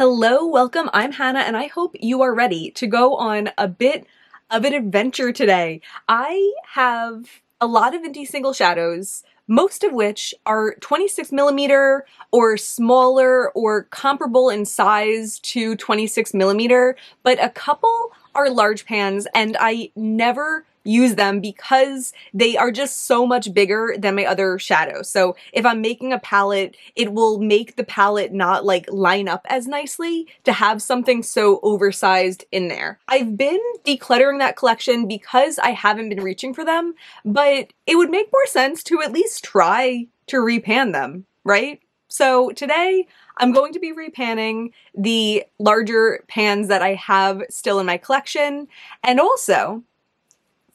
Hello, welcome. I'm Hannah, and I hope you are ready to go on a bit of an adventure today. I have a lot of indie single shadows, most of which are 26 millimeter or smaller or comparable in size to 26 millimeter, but a couple are large pans, and I never use them because they are just so much bigger than my other shadows. So if I'm making a palette, it will make the palette not like line up as nicely to have something so oversized in there. I've been decluttering that collection because I haven't been reaching for them, but it would make more sense to at least try to repan them, right? So today I'm going to be repanning the larger pans that I have still in my collection, and also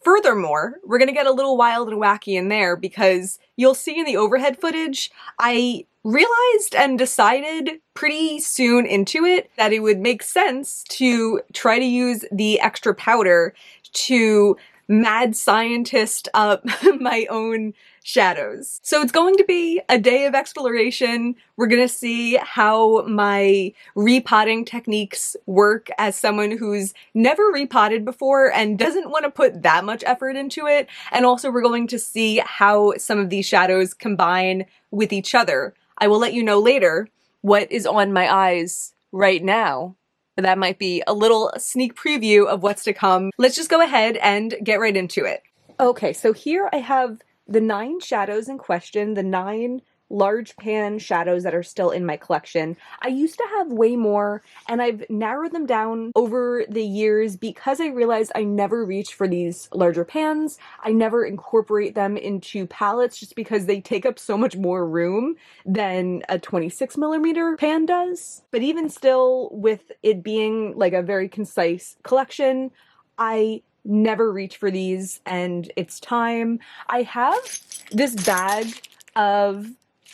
furthermore, we're gonna get a little wild and wacky in there because you'll see in the overhead footage, I realized and decided pretty soon into it that it would make sense to try to use the extra powder to mad scientist up my own shadows. So it's going to be a day of exploration. We're gonna see how my repotting techniques work as someone who's never repotted before and doesn't want to put that much effort into it. And also we're going to see how some of these shadows combine with each other. I will let you know later what is on my eyes right now. But that might be a little sneak preview of what's to come. Let's just go ahead and get right into it. Okay, so here I have the 9 shadows in question, the 9 large pan shadows that are still in my collection. I used to have way more, and I've narrowed them down over the years because I realized I never reach for these larger pans. I never incorporate them into palettes just because they take up so much more room than a 26 millimeter pan does. But even still, with it being like a very concise collection, I never reach for these, and it's time. I have this bag of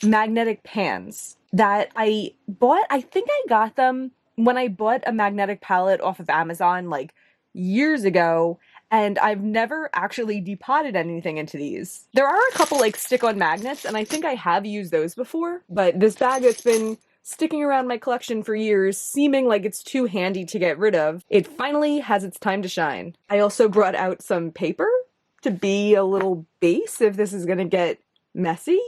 magnetic pans that I bought. I think I got them when I bought a magnetic palette off of Amazon like years ago, and I've never actually depotted anything into these. There are a couple like stick-on magnets, and I think I have used those before, but this bag that's been sticking around my collection for years, seeming like it's too handy to get rid of, it finally has its time to shine. I also brought out some paper to be a little base if this is gonna get messy.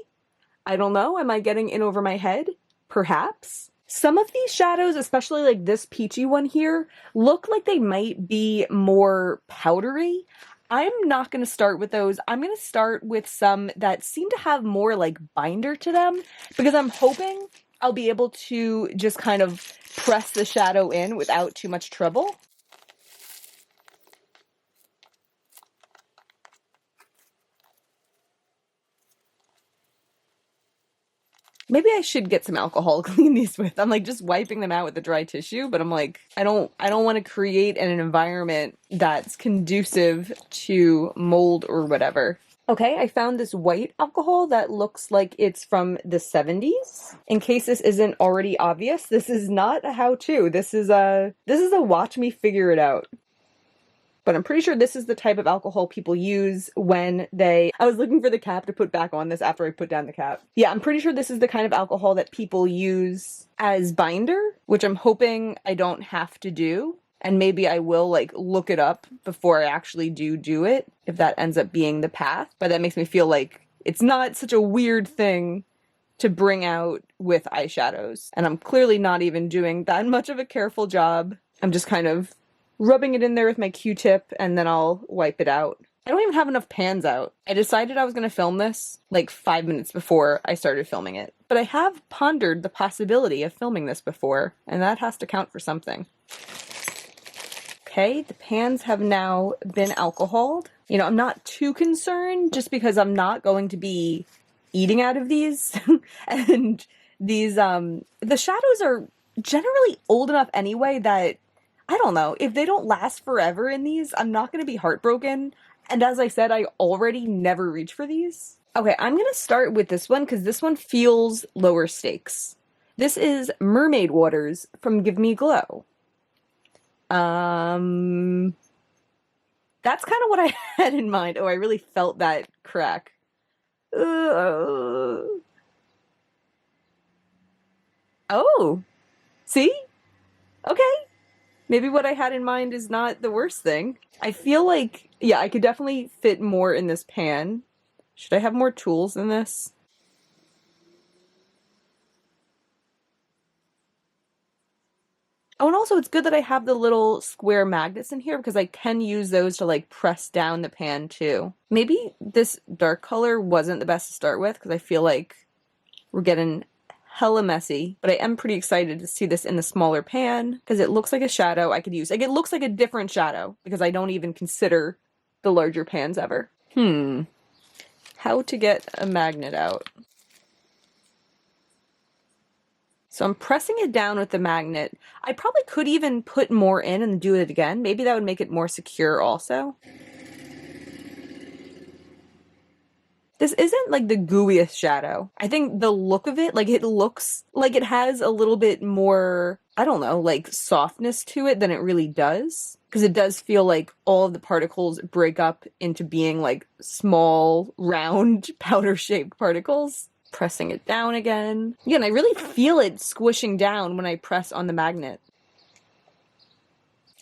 I don't know, am I getting in over my head? Perhaps. Some of these shadows, especially like this peachy one here, look like they might be more powdery. I'm not going to start with those. I'm going to start with some that seem to have more like binder to them because I'm hoping I'll be able to just kind of press the shadow in without too much trouble. Maybe I should get some alcohol to clean these with. I'm like just wiping them out with a dry tissue, but I'm like, I don't want to create an environment that's conducive to mold or whatever. Okay, I found this white alcohol that looks like it's from the 70s. In case this isn't already obvious, this is not a how-to. This is a watch me figure it out. But I'm pretty sure this is the type of alcohol people use when they... I was looking for the cap to put back on this after I put down the cap. Yeah, I'm pretty sure this is the kind of alcohol that people use as binder, which I'm hoping I don't have to do. And maybe I will, like, look it up before I actually do it, if that ends up being the path. But that makes me feel like it's not such a weird thing to bring out with eyeshadows. And I'm clearly not even doing that much of a careful job. I'm just kind of rubbing it in there with my Q-tip, and then I'll wipe it out. I don't even have enough pans out. I decided I was going to film this like 5 minutes before I started filming it. But I have pondered the possibility of filming this before, and that has to count for something. Okay, the pans have now been alcoholed. You know, I'm not too concerned just because I'm not going to be eating out of these. And these, the shadows are generally old enough anyway that I don't know, if they don't last forever in these, I'm not going to be heartbroken. And as I said, I already never reach for these. Okay, I'm going to start with this one because this one feels lower stakes. This is Mermaid Waters from Give Me Glow. That's kind of what I had in mind. Oh, I really felt that crack. Oh, see? maybe what I had in mind is not the worst thing. I feel like, yeah, I could definitely fit more in this pan. Should I have more tools in this? Oh, and also it's good that I have the little square magnets in here because I can use those to like press down the pan too. Maybe this dark color wasn't the best to start with because I feel like we're getting hella messy, but I am pretty excited to see this in the smaller pan because it looks like a shadow I could use. Like it looks like a different shadow because I don't even consider the larger pans ever. How to get a magnet out. So I'm pressing it down with the magnet. I probably could even put more in and do it again. Maybe that would make it more secure also. This isn't like the gooeyest shadow. I think the look of it, like it looks like it has a little bit more, I don't know, like softness to it than it really does. Because it does feel like all of the particles break up into being like small, round, powder-shaped particles. Pressing it down again. Again, I really feel it squishing down when I press on the magnet.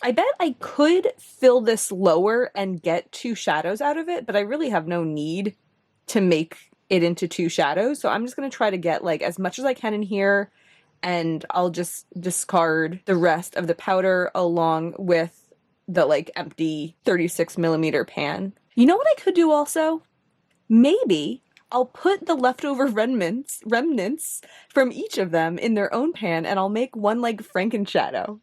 I bet I could fill this lower and get 2 shadows out of it, but I really have no need to make it into 2 shadows. So I'm just going to try to get like as much as I can in here, and I'll just discard the rest of the powder along with the like empty 36mm pan. You know what I could do also? Maybe I'll put the leftover remnants from each of them in their own pan, and I'll make one like Frankenshadow.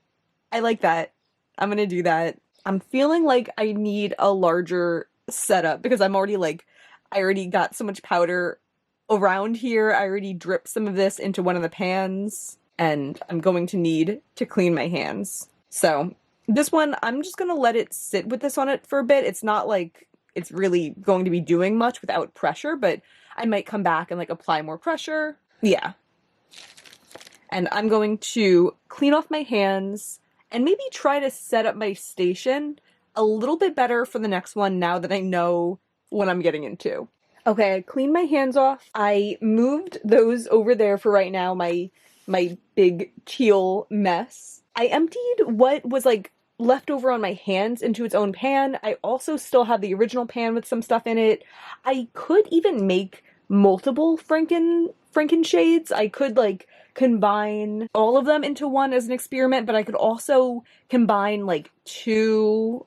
I like that. I'm gonna do that. I'm feeling like I need a larger setup because I'm already like, I already got so much powder around here. I already dripped some of this into one of the pans, and I'm going to need to clean my hands. So this one, I'm just gonna let it sit with this on it for a bit. It's not like it's really going to be doing much without pressure, but I might come back and like apply more pressure. Yeah. And I'm going to clean off my hands and maybe try to set up my station a little bit better for the next one now that I know what I'm getting into. Okay, I cleaned my hands off. I moved those over there for right now, my big teal mess. I emptied what was like left over on my hands into its own pan. I also still have the original pan with some stuff in it. I could even make multiple Franken shades. I could like combine all of them into one as an experiment, but I could also combine like 2.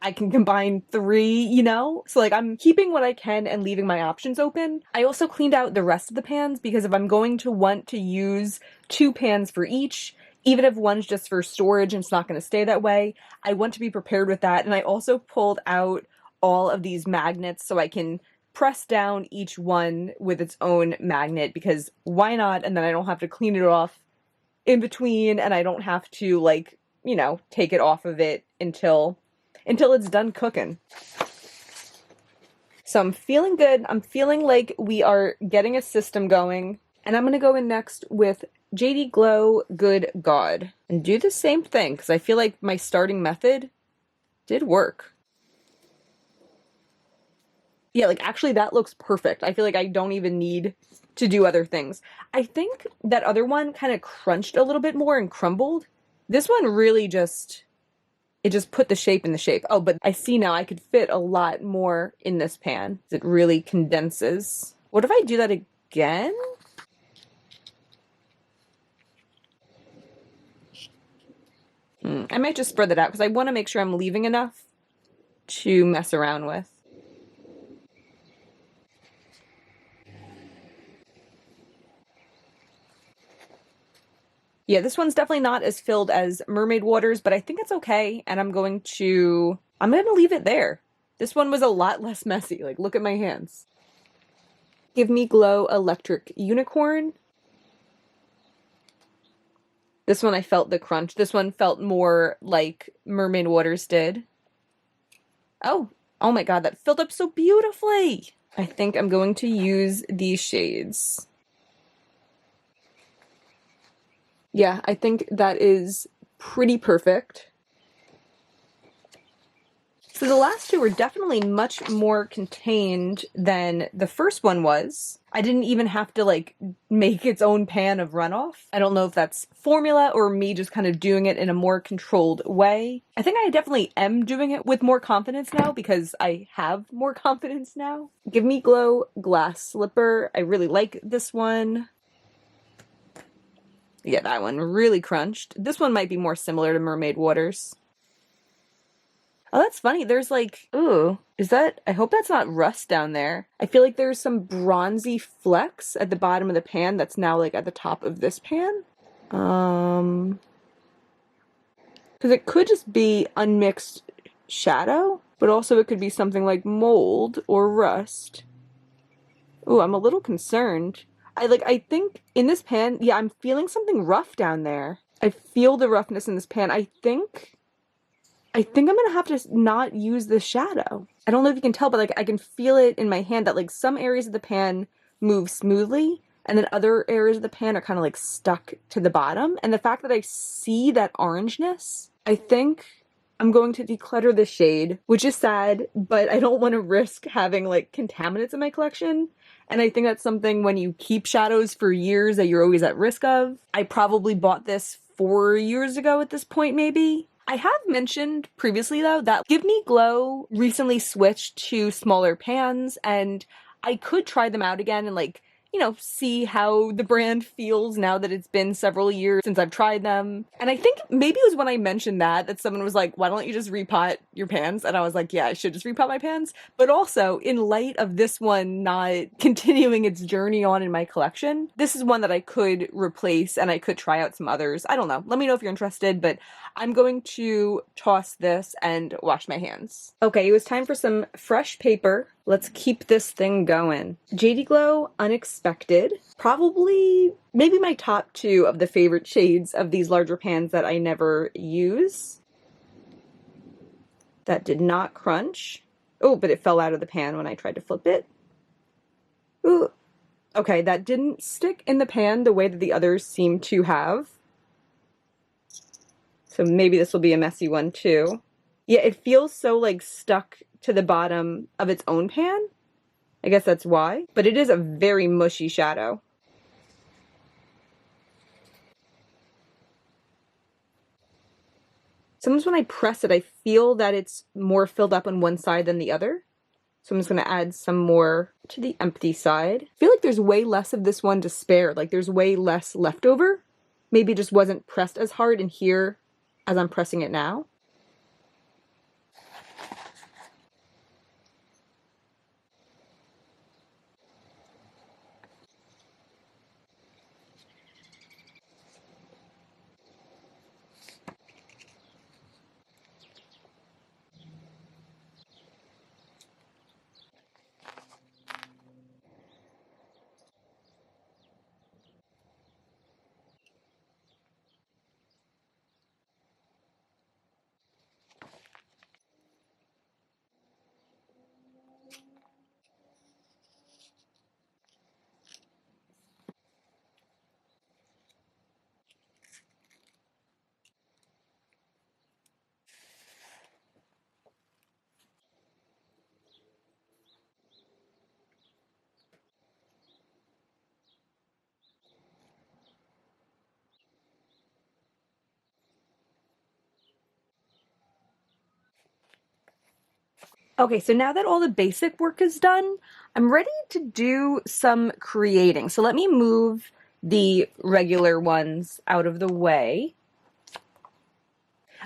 I can combine 3, you know? So like I'm keeping what I can and leaving my options open. I also cleaned out the rest of the pans because if I'm going to want to use 2 pans for each, even if one's just for storage and it's not going to stay that way, I want to be prepared with that. And I also pulled out all of these magnets so I can press down each one with its own magnet because why not? And then I don't have to clean it off in between, and I don't have to like, you know, take it off of it until it's done cooking. So I'm feeling good. I'm feeling like we are getting a system going. And I'm going to go in next with JD Glow Good God and do the same thing because I feel like my starting method did work. Yeah, like actually that looks perfect. I feel like I don't even need to do other things. I think that other one kind of crunched a little bit more and crumbled. This one really just put the shape in the shape. Oh, but I see now I could fit a lot more in this pan. It really condenses. What if I do that again? I might just spread that out because I want to make sure I'm leaving enough to mess around with. Yeah, this one's definitely not as filled as Mermaid Waters, but I think it's okay, and I'm gonna leave it there. This one was a lot less messy. Like, look at my hands. Give Me Glow Electric Unicorn. This one I felt the crunch. This one felt more like Mermaid Waters did. Oh my god, that filled up so beautifully! I think I'm going to use these shades. Yeah, I think that is pretty perfect. So the last 2 were definitely much more contained than the first one was. I didn't even have to like make its own pan of runoff. I don't know if that's formula or me just kind of doing it in a more controlled way. I think I definitely am doing it with more confidence now because I have more confidence now. Give Me Glow glass slipper. I really like this one. Yeah, that one really crunched. This one might be more similar to Mermaid Waters. Oh, that's funny. There's like, ooh, is that, I hope that's not rust down there. I feel like there's some bronzy flecks at the bottom of the pan that's now like at the top of this pan. Because it could just be unmixed shadow, but also it could be something like mold or rust. Ooh, I'm a little concerned. I think in this pan, yeah, I'm feeling something rough down there. I feel the roughness in this pan. I think I'm gonna have to not use the shadow. I don't know if you can tell, but like I can feel it in my hand that like some areas of the pan move smoothly and then other areas of the pan are kind of like stuck to the bottom. And the fact that I see that orangeness, I think I'm going to declutter the shade, which is sad, but I don't want to risk having like contaminants in my collection. And I think that's something when you keep shadows for years that you're always at risk of. I probably bought this 4 years ago at this point, maybe. I have mentioned previously though that Give Me Glow recently switched to smaller pans and I could try them out again and like, you know, see how the brand feels now that it's been several years since I've tried them. And I think maybe it was when I mentioned that someone was like, why don't you just repot your pans? And I was like, yeah, I should just repot my pans. But also, in light of this one not continuing its journey on in my collection, this is one that I could replace and I could try out some others. I don't know. Let me know if you're interested, but I'm going to toss this and wash my hands. Okay, it was time for some fresh paper. Let's keep this thing going. JD Glow Unexpected. Probably, maybe my top two of the favorite shades of these larger pans that I never use. That did not crunch. Oh, but it fell out of the pan when I tried to flip it. Ooh. Okay, that didn't stick in the pan the way that the others seem to have. So maybe this will be a messy one too. Yeah, it feels so like stuck to the bottom of its own pan. I guess that's why. But it is a very mushy shadow. Sometimes when I press it, I feel that it's more filled up on one side than the other. So I'm just going to add some more to the empty side. I feel like there's way less of this one to spare. Like there's way less left over. Maybe it just wasn't pressed as hard in here as I'm pressing it now. Okay, so now that all the basic work is done, I'm ready to do some creating. So let me move the regular ones out of the way.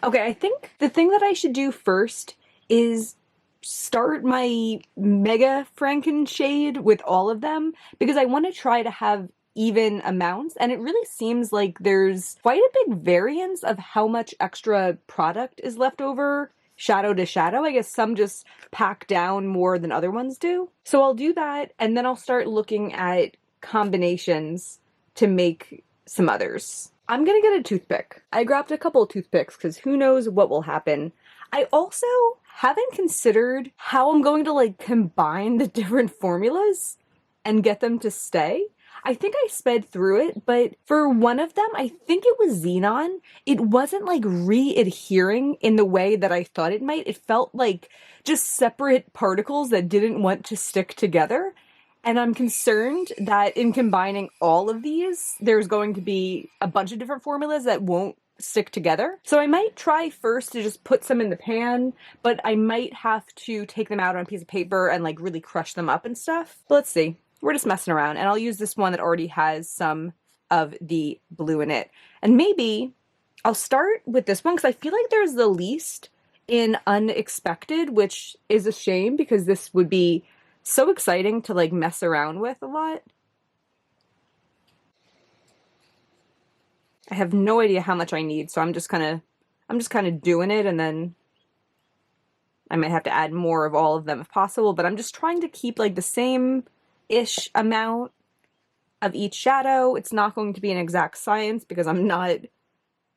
Okay, I think the thing that I should do first is start my Mega Franken shade with all of them because I want to try to have even amounts, and it really seems like there's quite a big variance of how much extra product is left over shadow to shadow. I guess some just pack down more than other ones do. So I'll do that, and then I'll start looking at combinations to make some others. I'm gonna get a toothpick. I grabbed a couple of toothpicks because who knows what will happen. I also haven't considered how I'm going to like combine the different formulas and get them to stay. I think I sped through it, but for one of them, I think it was xenon. It wasn't like re-adhering in the way that I thought it might. It felt like just separate particles that didn't want to stick together. And I'm concerned that in combining all of these, there's going to be a bunch of different formulas that won't stick together. So I might try first to just put some in the pan, but I might have to take them out on a piece of paper and like really crush them up and stuff. But let's see. We're just messing around, and I'll use this one that already has some of the blue in it. And maybe I'll start with this one because I feel like there's the least in unexpected, which is a shame because this would be so exciting to like mess around with a lot. I have no idea how much I need, so I'm just kind of doing it, and then I might have to add more of all of them if possible, but I'm just trying to keep like the same-ish amount of each shadow. It's not going to be an exact science because I'm not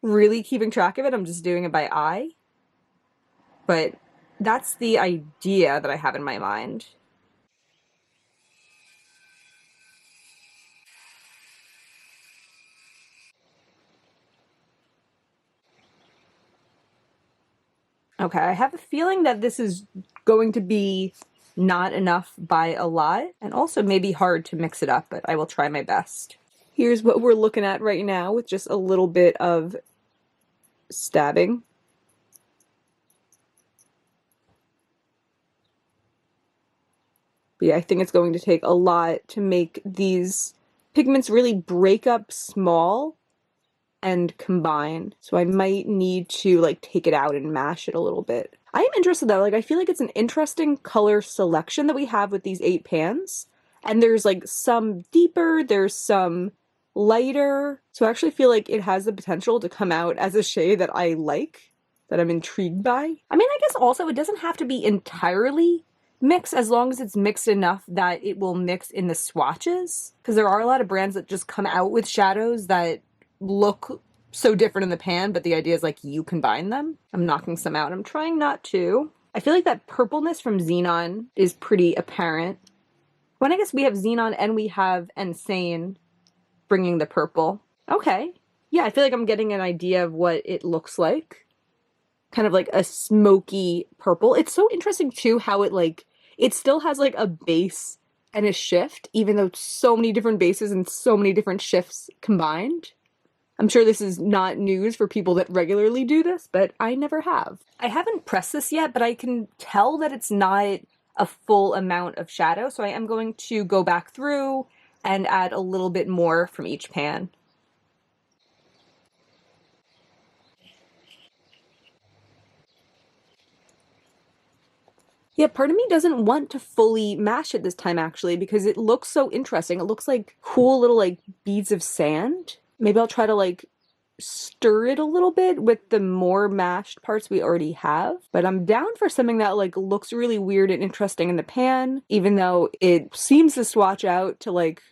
really keeping track of it. I'm just doing it by eye. But that's the idea that I have in my mind. Okay, I have a feeling that this is going to be not enough by a lot, and also maybe hard to mix it up, but I will try my best. Here's what we're looking at right now with just a little bit of stabbing. But yeah, I think it's going to take a lot to make these pigments really break up small and combine. So I might need to like take it out and mash it a little bit. I am interested though, like I feel like it's an interesting color selection that we have with these 8 pans. And there's like some deeper, there's some lighter. So I actually feel like it has the potential to come out as a shade that I like, that I'm intrigued by. I mean, I guess also it doesn't have to be entirely mixed as long as it's mixed enough that it will mix in the swatches. Because there are a lot of brands that just come out with shadows that look so different in the pan, but the idea is like you combine them. I'm knocking some out. I'm trying not to. I feel like that purpleness from Xenon is pretty apparent. When I guess we have Xenon and we have Insane bringing the purple. Okay. Yeah, I feel like I'm getting an idea of what it looks like. Kind of like a smoky purple. It's so interesting too how it like, it still has like a base and a shift, even though so many different bases and so many different shifts combined. I'm sure this is not news for people that regularly do this, but I never have. I haven't pressed this yet, but I can tell that it's not a full amount of shadow, so I am going to go back through and add a little bit more from each pan. Yeah, part of me doesn't want to fully mash it this time actually because it looks so interesting. It looks like cool little like beads of sand. Maybe I'll try to like stir it a little bit with the more mashed parts we already have. But I'm down for something that like looks really weird and interesting in the pan, even though it seems to swatch out to like,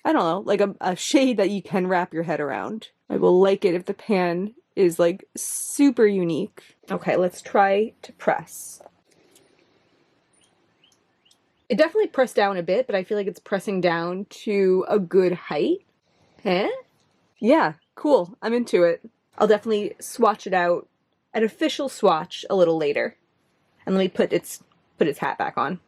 I don't know, like a shade that you can wrap your head around. I will like it if the pan is like super unique. Okay, let's try to press. It definitely pressed down a bit, but I feel like it's pressing down to a good height. Huh? Yeah, cool. I'm into it. I'll definitely swatch it out, an official swatch, a little later. And let me put its hat back on.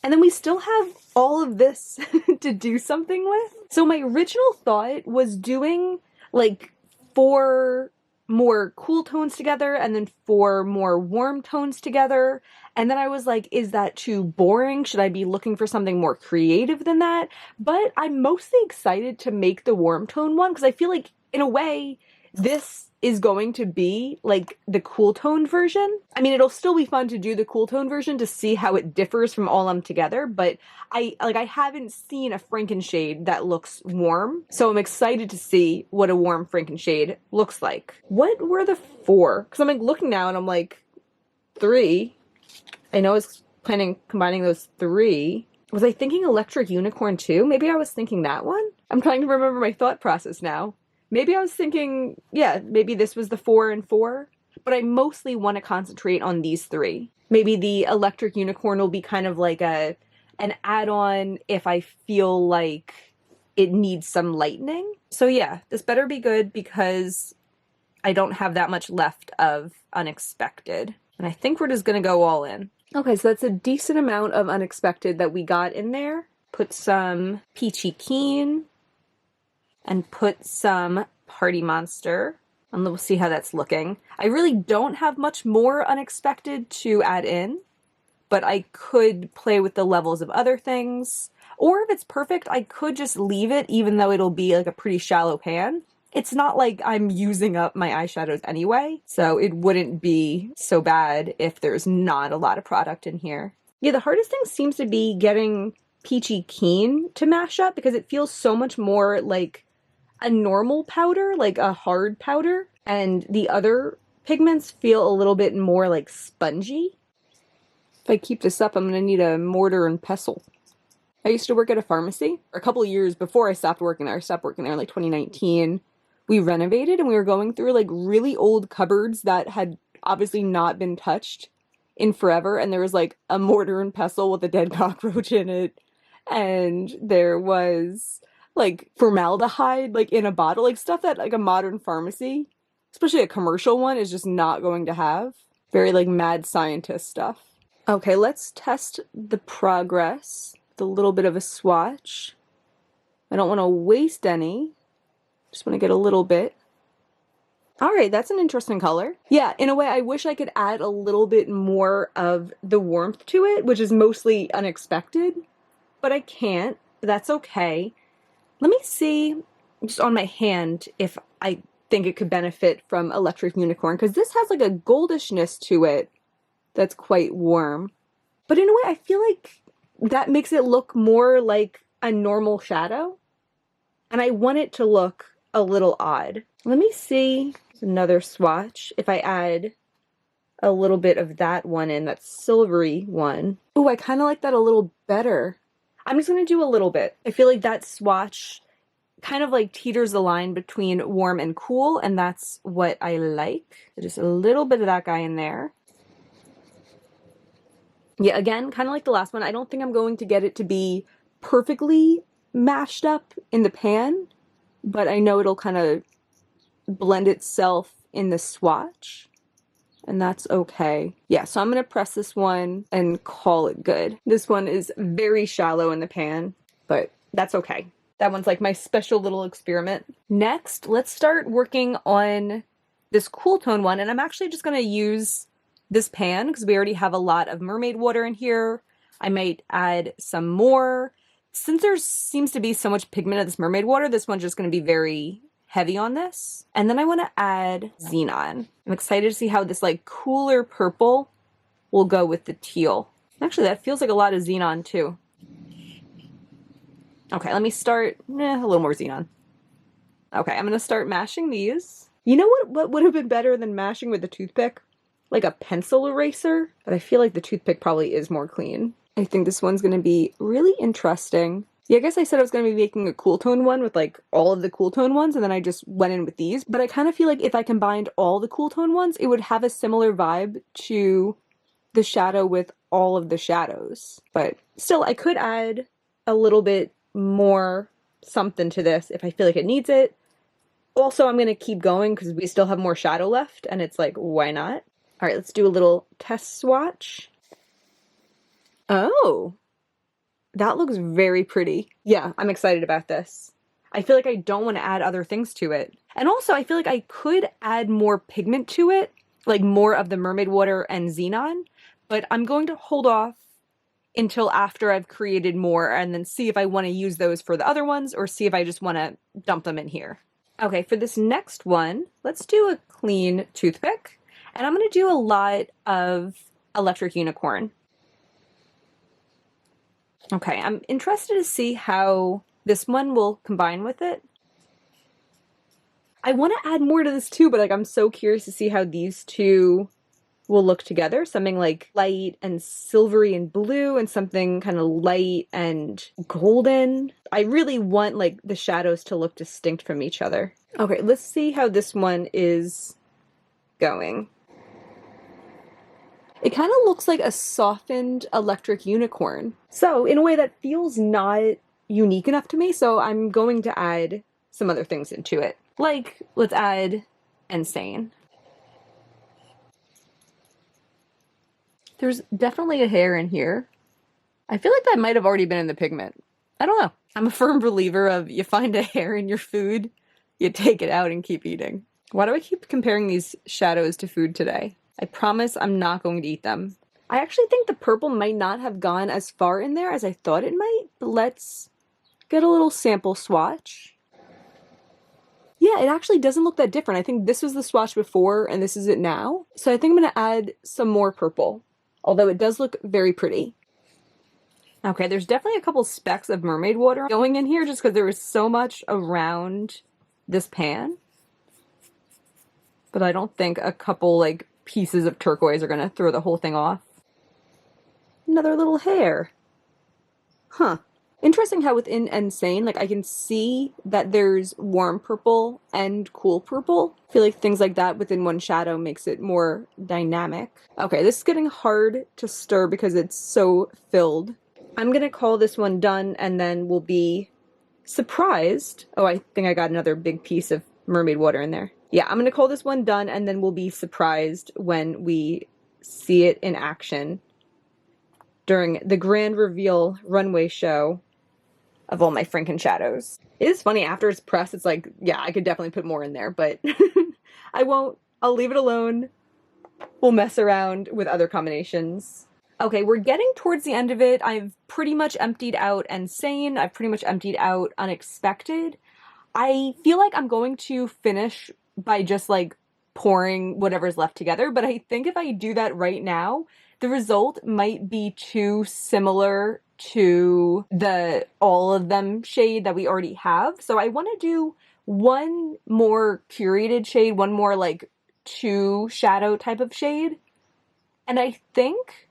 And then we still have all of this to do something with. So my original thought was doing like 4 more cool tones together and then 4 more warm tones together. And then I was like, is that too boring? Should I be looking for something more creative than that? But I'm mostly excited to make the warm tone one because I feel like, in a way, this is going to be like the cool tone version. I mean, it'll still be fun to do the cool tone version to see how it differs from all of them together, but I haven't seen a Frankenshade that looks warm, so I'm excited to see what a warm Frankenshade looks like. What were the 4? Because I'm like looking now and I'm like, 3. I know I was planning combining those 3. Was I thinking Electric Unicorn too? Maybe I was thinking that one? I'm trying to remember my thought process now. Maybe I was thinking, yeah, maybe this was the 4 and 4, but I mostly want to concentrate on these 3. Maybe the Electric Unicorn will be kind of like an add-on if I feel like it needs some lightening. So yeah, this better be good because I don't have that much left of Unexpected. And I think we're just going to go all in. Okay, so that's a decent amount of Unexpected that we got in there. put some Peachy Keen, and put some Party Monster. And we'll see how that's looking. I really don't have much more Unexpected to add in, but I could play with the levels of other things. Or if it's perfect, I could just leave it even though it'll be like a pretty shallow pan. It's not like I'm using up my eyeshadows anyway, so it wouldn't be so bad if there's not a lot of product in here. Yeah, the hardest thing seems to be getting Peachy Keen to mash up because it feels so much more like a normal powder, like a hard powder, and the other pigments feel a little bit more like spongy. If I keep this up, I'm gonna need a mortar and pestle. I used to work at a pharmacy a couple of years before I stopped working there. I stopped working there in like 2019. We renovated and we were going through like really old cupboards that had obviously not been touched in forever, and there was like a mortar and pestle with a dead cockroach in it, and there was like formaldehyde like in a bottle, like stuff that like a modern pharmacy, especially a commercial one, is just not going to have. Very like mad scientist stuff. Okay, let's test the progress with a little bit of a swatch. I don't want to waste any. Just want to get a little bit. All right, that's an interesting color. Yeah, in a way, I wish I could add a little bit more of the warmth to it, which is mostly Unexpected, but I can't. That's okay. Let me see, just on my hand, if I think it could benefit from Electric Unicorn, because this has like a goldishness to it that's quite warm. But in a way, I feel like that makes it look more like a normal shadow, and I want it to look a little odd. Let me see another swatch if I add a little bit of that one in, that silvery one. Oh, I kind of like that a little better. I'm just going to do a little bit. I feel like that swatch kind of like teeters the line between warm and cool, and that's what I like. So just a little bit of that guy in there. Yeah, again, kind of like the last one. I don't think I'm going to get it to be perfectly mashed up in the pan, but I know it'll kind of blend itself in the swatch, and that's okay. Yeah, so I'm gonna press this one and call it good. This one is very shallow in the pan, but that's okay. That one's like my special little experiment. Next, let's start working on this cool tone one, and I'm actually just gonna use this pan because we already have a lot of mermaid water in here. I might add some more. Since there seems to be so much pigment in this mermaid water, this one's just gonna be very heavy on this. And then I want to add xenon. I'm excited to see how this like cooler purple will go with the teal. Actually, that feels like a lot of xenon too. Okay, let me start, a little more xenon. Okay, I'm gonna start mashing these. You know what would have been better than mashing with a toothpick? Like a pencil eraser, but I feel like the toothpick probably is more clean. I think this one's gonna be really interesting. Yeah, I guess I said I was going to be making a cool tone one with like all of the cool tone ones, and then I just went in with these. But I kind of feel like if I combined all the cool tone ones, it would have a similar vibe to the shadow with all of the shadows. But still, I could add a little bit more something to this if I feel like it needs it. Also, I'm going to keep going because we still have more shadow left, and it's like, why not? All right, let's do a little test swatch. Oh. That looks very pretty. Yeah, I'm excited about this. I feel like I don't want to add other things to it. And also, I feel like I could add more pigment to it, like more of the mermaid water and xenon, but I'm going to hold off until after I've created more and then see if I want to use those for the other ones or see if I just want to dump them in here. Okay, for this next one, let's do a clean toothpick. And I'm going to do a lot of Electric Unicorn. Okay, I'm interested to see how this one will combine with it. I want to add more to this too, but like I'm so curious to see how these two will look together. Something like light and silvery and blue, and something kind of light and golden. I really want like the shadows to look distinct from each other. Okay, let's see how this one is going. It kind of looks like a softened Electric Unicorn. So in a way that feels not unique enough to me, so I'm going to add some other things into it. Like, let's add Insane. There's definitely a hair in here. I feel like that might have already been in the pigment. I don't know. I'm a firm believer of you find a hair in your food, you take it out and keep eating. Why do I keep comparing these shadows to food today? I promise I'm not going to eat them. I actually think the purple might not have gone as far in there as I thought it might, but let's get a little sample swatch. Yeah, it actually doesn't look that different. I think this was the swatch before and this is it now. So I think I'm going to add some more purple, although it does look very pretty. Okay, there's definitely a couple specks of mermaid water going in here just because there was so much around this pan. But I don't think a couple like pieces of turquoise are going to throw the whole thing off. Another little hair. Huh. Interesting how within Insane, like I can see that there's warm purple and cool purple. I feel like things like that within one shadow makes it more dynamic. Okay, this is getting hard to stir because it's so filled. I'm gonna call this one done and then we'll be surprised. Oh, I think I got another big piece of mermaid water in there. Yeah, I'm gonna call this one done and then we'll be surprised when we see it in action during the grand reveal runway show of all my Franken shadows. It is funny, after it's pressed, it's like, yeah, I could definitely put more in there, but I won't. I'll leave it alone. We'll mess around with other combinations. Okay, we're getting towards the end of it. I've pretty much emptied out Insane. I've pretty much emptied out Unexpected. I feel like I'm going to finish by just like pouring whatever's left together, but I think if I do that right now, the result might be too similar to the all of them shade that we already have. So I want to do one more curated shade, one more like 2 shadow type of shade. And I think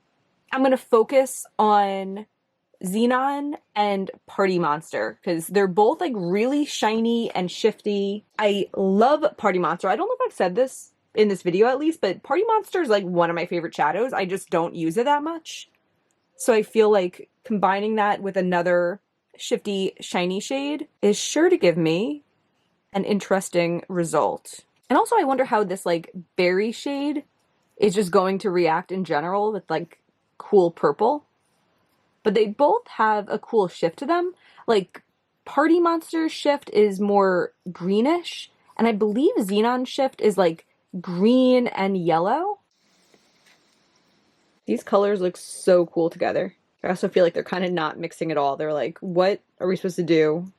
I'm going to focus on Xenon and Party Monster because they're both like really shiny and shifty. I love Party Monster. I don't know if I've said this in this video at least, but Party Monster is like one of my favorite shadows. I just don't use it that much. So I feel like combining that with another shifty, shiny shade is sure to give me an interesting result. And also I wonder how this like berry shade is just going to react in general with like cool purple. But they both have a cool shift to them. Like Party Monster's shift is more greenish, and I believe Xenon's shift is like green and yellow. These colors look so cool together. I also feel like they're kind of not mixing at all. They're like, what are we supposed to do?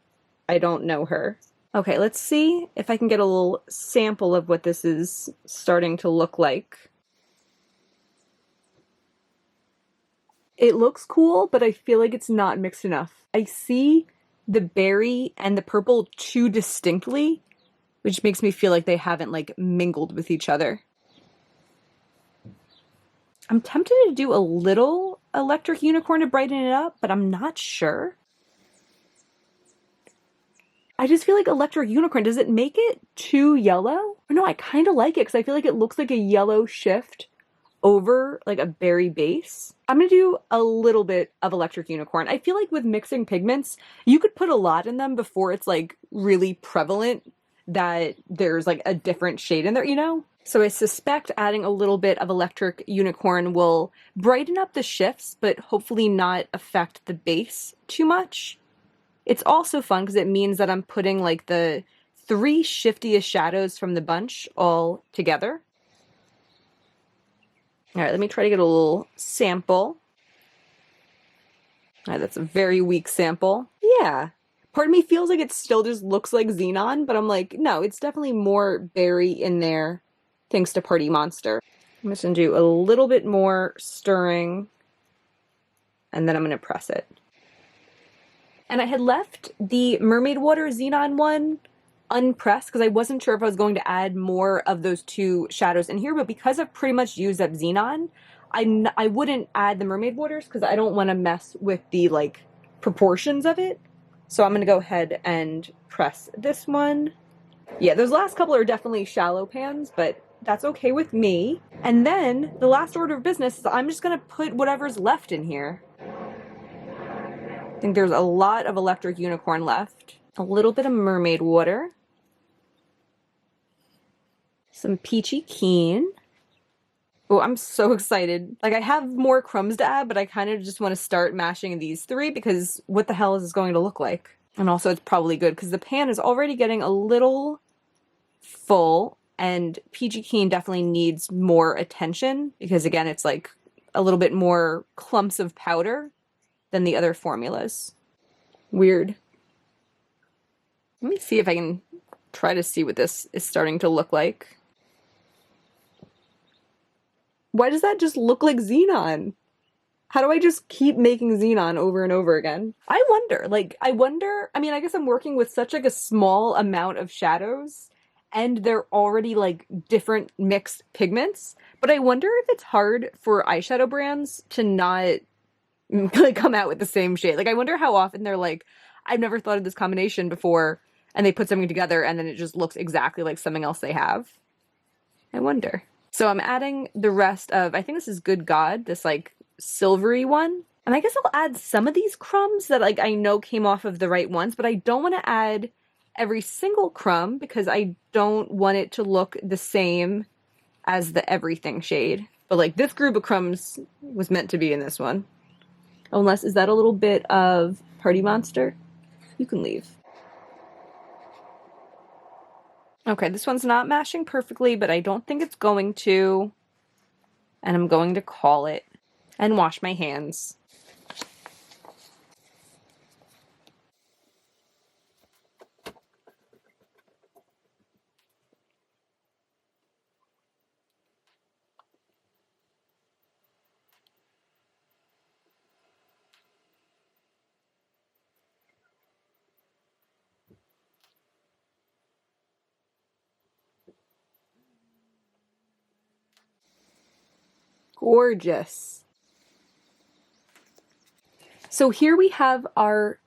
I don't know her. Okay, let's see if I can get a little sample of what this is starting to look like. It looks cool, but I feel like it's not mixed enough. I see the berry and the purple too distinctly, which makes me feel like they haven't like mingled with each other. I'm tempted to do a little electric unicorn to brighten it up, but I'm not sure. I just feel like electric unicorn, does it make it too yellow? Or no, I kind of like it because I feel like it looks like a yellow shift over like a berry base. I'm gonna do a little bit of electric unicorn. I feel like with mixing pigments, you could put a lot in them before it's like really prevalent that there's like a different shade in there, you know? So I suspect adding a little bit of electric unicorn will brighten up the shifts, but hopefully not affect the base too much. It's also fun because it means that I'm putting like the 3 shiftiest shadows from the bunch all together. All right, let me try to get a little sample. All right, that's a very weak sample. Yeah. Part of me feels like it still just looks like Xenon, but I'm like, no, it's definitely more berry in there thanks to Party Monster. I'm just gonna do a little bit more stirring and then I'm gonna press it. And I had left the Mermaid Water Xenon one unpressed because I wasn't sure if I was going to add more of those 2 shadows in here, but because I've pretty much used up Xenon, I wouldn't add the Mermaid Waters because I don't want to mess with the like proportions of it. So I'm going to go ahead and press this one. Yeah, those last couple are definitely shallow pans, but that's okay with me. And then the last order of business is I'm just going to put whatever's left in here. I think there's a lot of electric unicorn left. A little bit of mermaid water. Some peachy keen. Oh, I'm so excited. Like, I have more crumbs to add, but I kind of just want to start mashing these three because what the hell is this going to look like? And also it's probably good because the pan is already getting a little full and Peachy Keen definitely needs more attention because again, it's like a little bit more clumps of powder than the other formulas. Weird. Let me see if I can try to see what this is starting to look like. Why does that just look like xenon? How do I just keep making xenon over and over again? I wonder, I mean, I guess I'm working with such like a small amount of shadows and they're already like different mixed pigments, but I wonder if it's hard for eyeshadow brands to not like come out with the same shade. Like I wonder how often they're like, I've never thought of this combination before, and they put something together and then it just looks exactly like something else they have. I wonder. So I'm adding the rest of, I think this is Good God, this like silvery one. And I guess I'll add some of these crumbs that like I know came off of the right ones, but I don't want to add every single crumb because I don't want it to look the same as the everything shade. But like this group of crumbs was meant to be in this one. Unless, is that a little bit of Party Monster? You can leave. Okay, this one's not mashing perfectly, but I don't think it's going to. And I'm going to call it and wash my hands. Gorgeous. So here we have our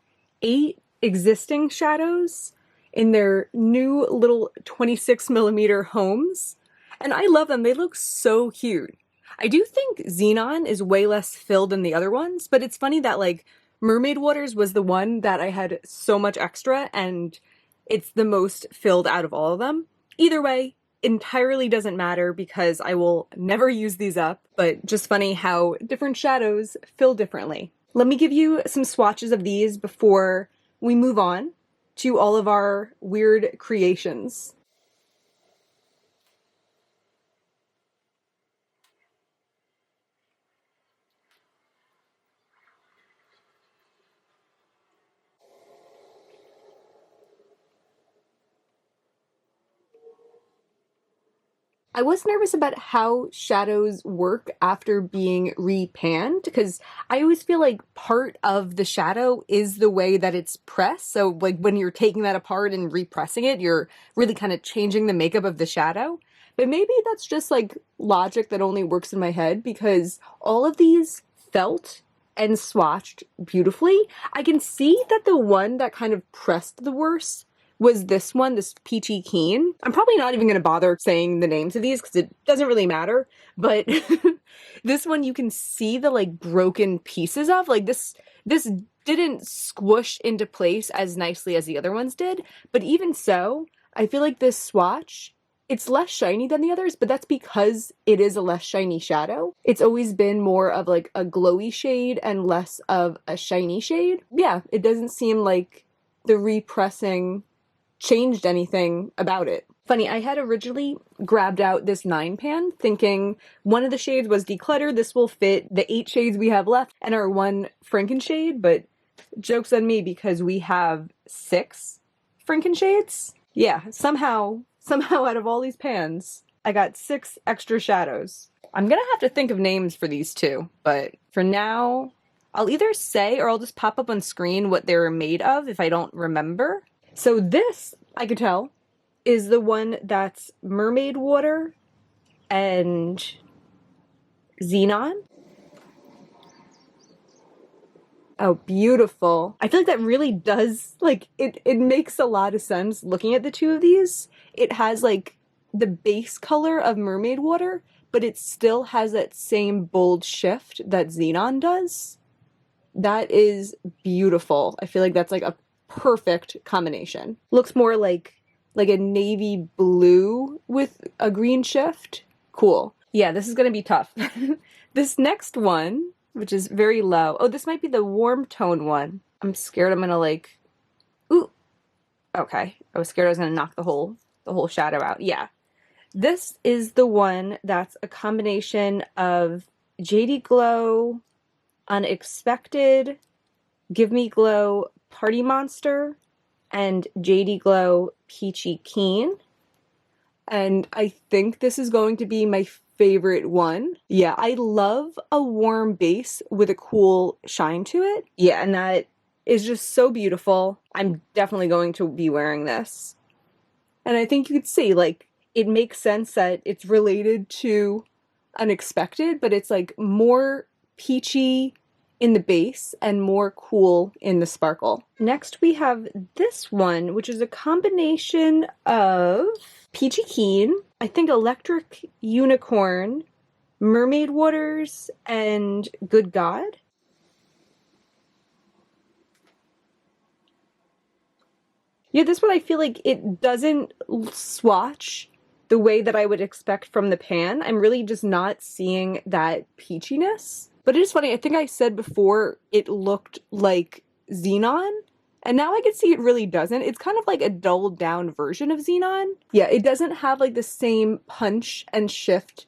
8 existing shadows in their new little 26mm homes. And I love them. They look so cute. I do think Xenon is way less filled than the other ones, but it's funny that like Mermaid Waters was the one that I had so much extra and it's the most filled out of all of them. Either way, entirely doesn't matter because I will never use these up, but just funny how different shadows fill differently. Let me give you some swatches of these before we move on to all of our weird creations. I was nervous about how shadows work after being repanned because I always feel like part of the shadow is the way that it's pressed. So like when you're taking that apart and repressing it, you're really kind of changing the makeup of the shadow. But maybe that's just like logic that only works in my head because all of these felt and swatched beautifully. I can see that the one that kind of pressed the worst was this one, this Peachy Keen. I'm probably not even going to bother saying the names of these because it doesn't really matter, but this one you can see the like broken pieces of. Like this didn't squish into place as nicely as the other ones did, but even so, I feel like this swatch, it's less shiny than the others, but that's because it is a less shiny shadow. It's always been more of like a glowy shade and less of a shiny shade. Yeah, it doesn't seem like the repressing changed anything about it. Funny, I had originally grabbed out this 9 pan thinking one of the shades was decluttered, this will fit the 8 shades we have left and our 1 Franken shade, but joke's on me because we have 6 Franken shades. Yeah, somehow out of all these pans, I got 6 extra shadows. I'm gonna have to think of names for these too, but for now, I'll either say or I'll just pop up on screen what they're made of if I don't remember. So this, I could tell, is the one that's Mermaid Water and Xenon. Oh, beautiful. I feel like that really does, like, it makes a lot of sense looking at the two of these. It has, like, the base color of Mermaid Water, but it still has that same bold shift that Xenon does. That is beautiful. I feel like that's, like, a perfect combination. Looks more like a navy blue with a green shift. Cool. Yeah, this is gonna be tough. This next one, which is very low. Oh, this might be the warm tone one. I'm scared I'm gonna like, ooh, okay. I was scared I was gonna knock the whole shadow out. Yeah. This is the one that's a combination of JD Glow, Unexpected, Give Me Glow, Party Monster, and JD Glow Peachy Keen. And I think this is going to be my favorite one. Yeah, I love a warm base with a cool shine to it. Yeah, and that is just so beautiful. I'm definitely going to be wearing this. And I think you could see, like, it makes sense that it's related to Unexpected, but it's like more peachy in the base and more cool in the sparkle. Next we have this one, which is a combination of Peachy Keen, I think Electric Unicorn, Mermaid Waters, and Good God. Yeah, this one I feel like it doesn't swatch the way that I would expect from the pan. I'm really just not seeing that peachiness. But it is funny, I think I said before it looked like Xenon, and now I can see it really doesn't. It's kind of like a dulled down version of Xenon. Yeah, it doesn't have like the same punch and shift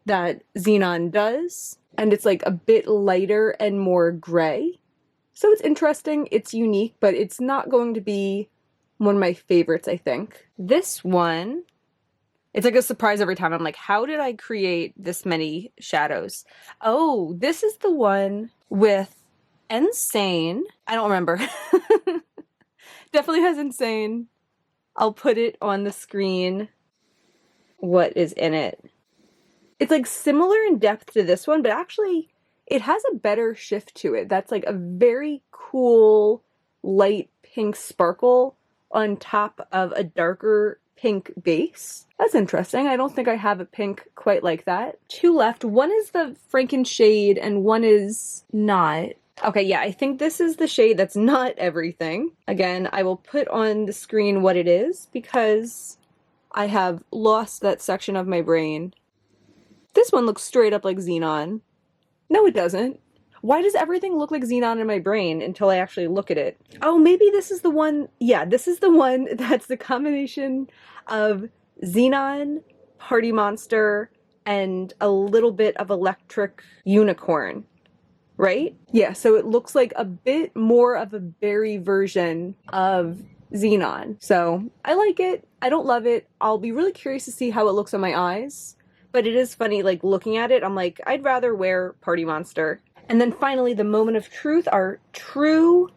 that Xenon does, and it's like a bit lighter and more gray. So it's interesting, it's unique, but it's not going to be one of my favorites, I think. This one, it's like a surprise every time. I'm like, how did I create this many shadows? Oh, this is the one with Insane. I don't remember. Definitely has Insane. I'll put it on the screen. What is in it? It's like similar in depth to this one, but actually it has a better shift to it. That's like a very cool light pink sparkle on top of a darker pink base. That's interesting. I don't think I have a pink quite like that. Two left. One is the Franken shade and one is not. Okay, yeah, I think this is the shade that's not everything. Again, I will put on the screen what it is because I have lost that section of my brain. This one looks straight up like Xenon. No, it doesn't. Why does everything look like Xenon in my brain until I actually look at it? Oh, maybe this is the one. Yeah, this is the one that's the combination of Xenon, Party Monster, and a little bit of Electric Unicorn, right? Yeah, so it looks like a bit more of a berry version of Xenon. So I like it. I don't love it. I'll be really curious to see how it looks on my eyes. But it is funny, like, looking at it, I'm like, I'd rather wear Party Monster. And then finally, the moment of truth, our true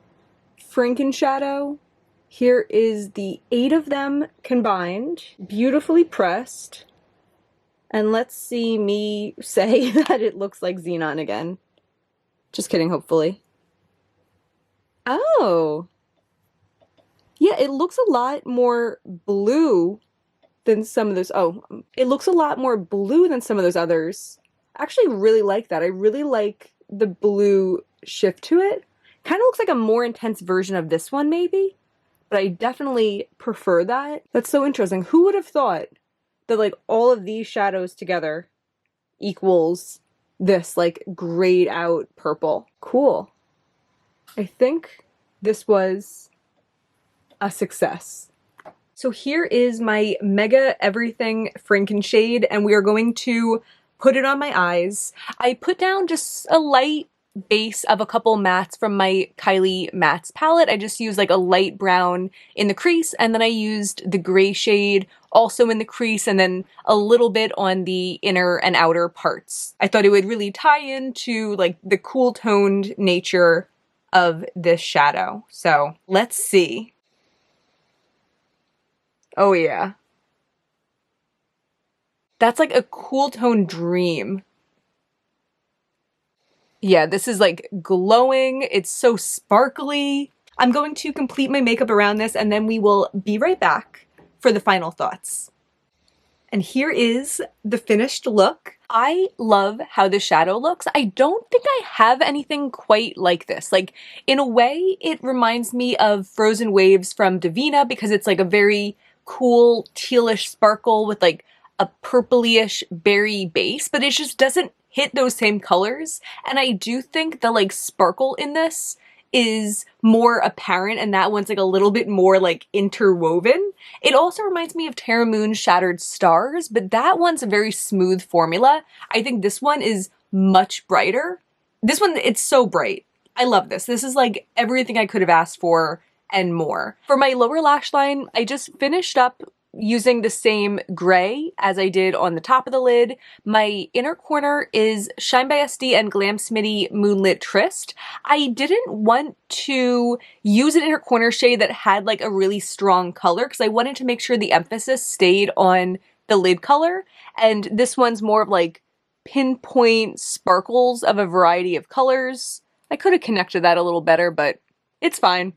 Franken shadow. Here is the 8 of them combined, beautifully pressed. And let's see me say that it looks like Xenon again. Just kidding, hopefully. Oh. Yeah, it looks a lot more blue than some of those. Oh, it looks a lot more blue than some of those others. I actually really like that. I really like the blue shift to it. Kind of looks like a more intense version of this one, maybe. But I definitely prefer that. That's so interesting. Who would have thought that, like, all of these shadows together equals this, like, grayed out purple? Cool. I think this was a success. So here is my Mega Everything Franken shade, and we are going to put it on my eyes. I put down just a light base of a couple mattes from my Kylie Mattes palette. I just used like a light brown in the crease, and then I used the gray shade also in the crease, and then a little bit on the inner and outer parts. I thought it would really tie into like the cool toned nature of this shadow. So let's see. Oh yeah. That's like a cool tone dream. Yeah, this is like glowing. It's so sparkly. I'm going to complete my makeup around this and then we will be right back for the final thoughts. And here is the finished look. I love how the shadow looks. I don't think I have anything quite like this. Like, in a way, it reminds me of Frozen Waves from Divina because it's like a very cool tealish sparkle with like a purplyish berry base, but it just doesn't hit those same colors. And I do think the like sparkle in this is more apparent, and that one's like a little bit more like interwoven. It also reminds me of Terra Moon's Shattered Stars, but that one's a very smooth formula. I think this one is much brighter. This one, it's so bright. I love this. This is like everything I could have asked for and more. For my lower lash line, I just finished up using the same gray as I did on the top of the lid. My inner corner is Shine by SD and Glam Smitty Moonlit Tryst. I didn't want to use an inner corner shade that had like a really strong color because I wanted to make sure the emphasis stayed on the lid color. And this one's more of like pinpoint sparkles of a variety of colors. I could have connected that a little better, but it's fine.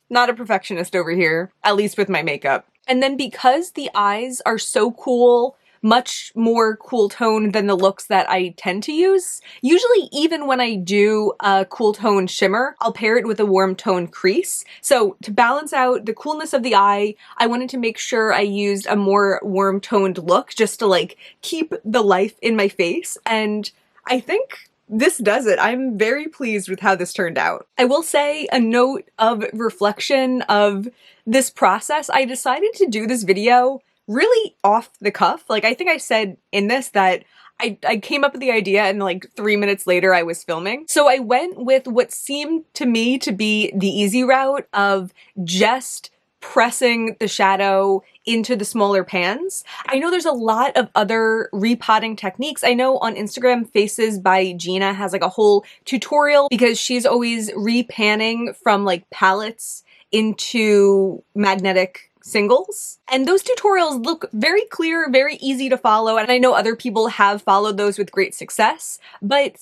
Not a perfectionist over here, at least with my makeup. And then because the eyes are so cool, much more cool tone than the looks that I tend to use, usually even when I do a cool tone shimmer, I'll pair it with a warm tone crease. So to balance out the coolness of the eye, I wanted to make sure I used a more warm toned look just to like keep the life in my face. And I think this does it. I'm very pleased with how this turned out. I will say a note of reflection of this process. I decided to do this video really off the cuff. Like I think I said in this that I came up with the idea and like 3 minutes later I was filming. So I went with what seemed to me to be the easy route of just pressing the shadow into the smaller pans. I know there's a lot of other repotting techniques. I know on Instagram, Faces by Gina has like a whole tutorial because she's always repanning from like palettes into magnetic singles. And those tutorials look very clear, very easy to follow, and I know other people have followed those with great success, but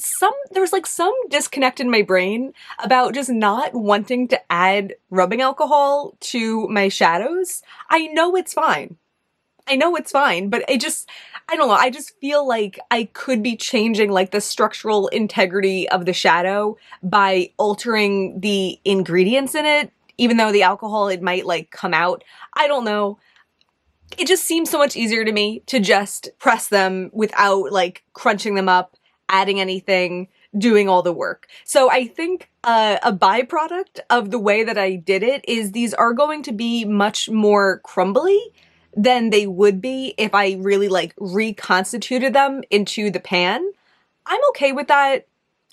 there's like some disconnect in my brain about just not wanting to add rubbing alcohol to my shadows. I know it's fine. I know it's fine, but I don't know, I just feel like I could be changing like the structural integrity of the shadow by altering the ingredients in it. Even though the alcohol, it might like come out. I don't know. It just seems so much easier to me to just press them without like crunching them up, adding anything, doing all the work. So I think a byproduct of the way that I did it is these are going to be much more crumbly than they would be if I really like reconstituted them into the pan. I'm okay with that.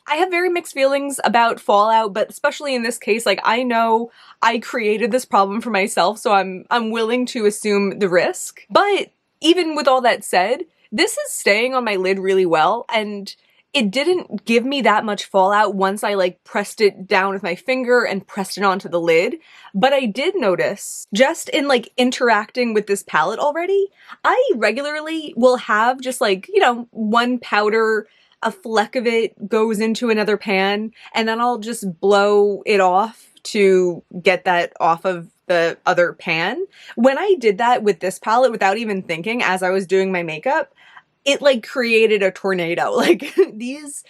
I have very mixed feelings about fallout, but especially in this case, like I know I created this problem for myself, so I'm willing to assume the risk. But even with all that said, this is staying on my lid really well, and it didn't give me that much fallout once I like pressed it down with my finger and pressed it onto the lid. But I did notice, just in like interacting with this palette already, I regularly will have just like, you know, one powder, a fleck of it goes into another pan, and then I'll just blow it off to get that off of the other pan. When I did that with this palette without even thinking as I was doing my makeup, it like created a tornado. Like these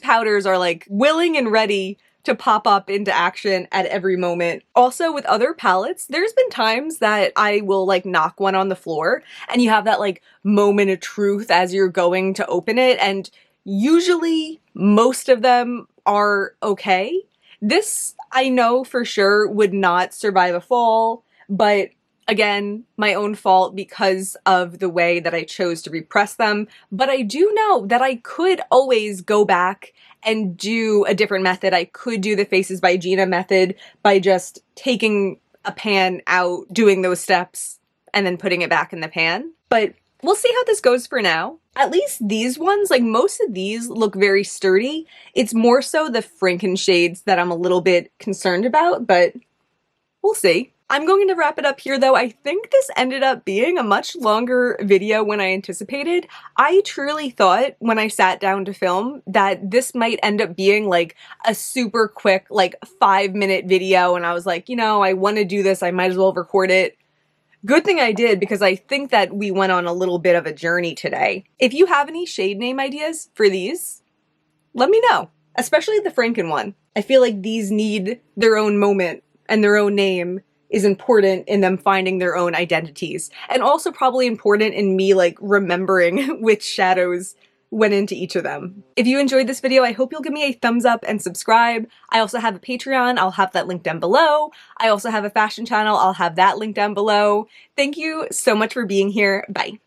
powders are like willing and ready to pop up into action at every moment. Also with other palettes, there's been times that I will like knock one on the floor and you have that like moment of truth as you're going to open it, and usually most of them are okay. This, I know for sure, would not survive a fall, but again, my own fault because of the way that I chose to repress them. But I do know that I could always go back and do a different method. I could do the Faces by Gina method by just taking a pan out, doing those steps, and then putting it back in the pan. But we'll see how this goes for now. At least these ones, like most of these look very sturdy. It's more so the Franken shades that I'm a little bit concerned about, but we'll see. I'm going to wrap it up here though. I think this ended up being a much longer video than I anticipated. I truly thought when I sat down to film that this might end up being like a super quick, like 5-minute video, and I was like, you know, I want to do this, I might as well record it. Good thing I did, because I think that we went on a little bit of a journey today. If you have any shade name ideas for these, let me know. Especially the Franken one. I feel like these need their own moment and their own name is important in them finding their own identities, and also probably important in me like remembering which shadows went into each of them. If you enjoyed this video, I hope you'll give me a thumbs up and subscribe. I also have a Patreon, I'll have that link down below. I also have a fashion channel, I'll have that link down below. Thank you so much for being here. Bye.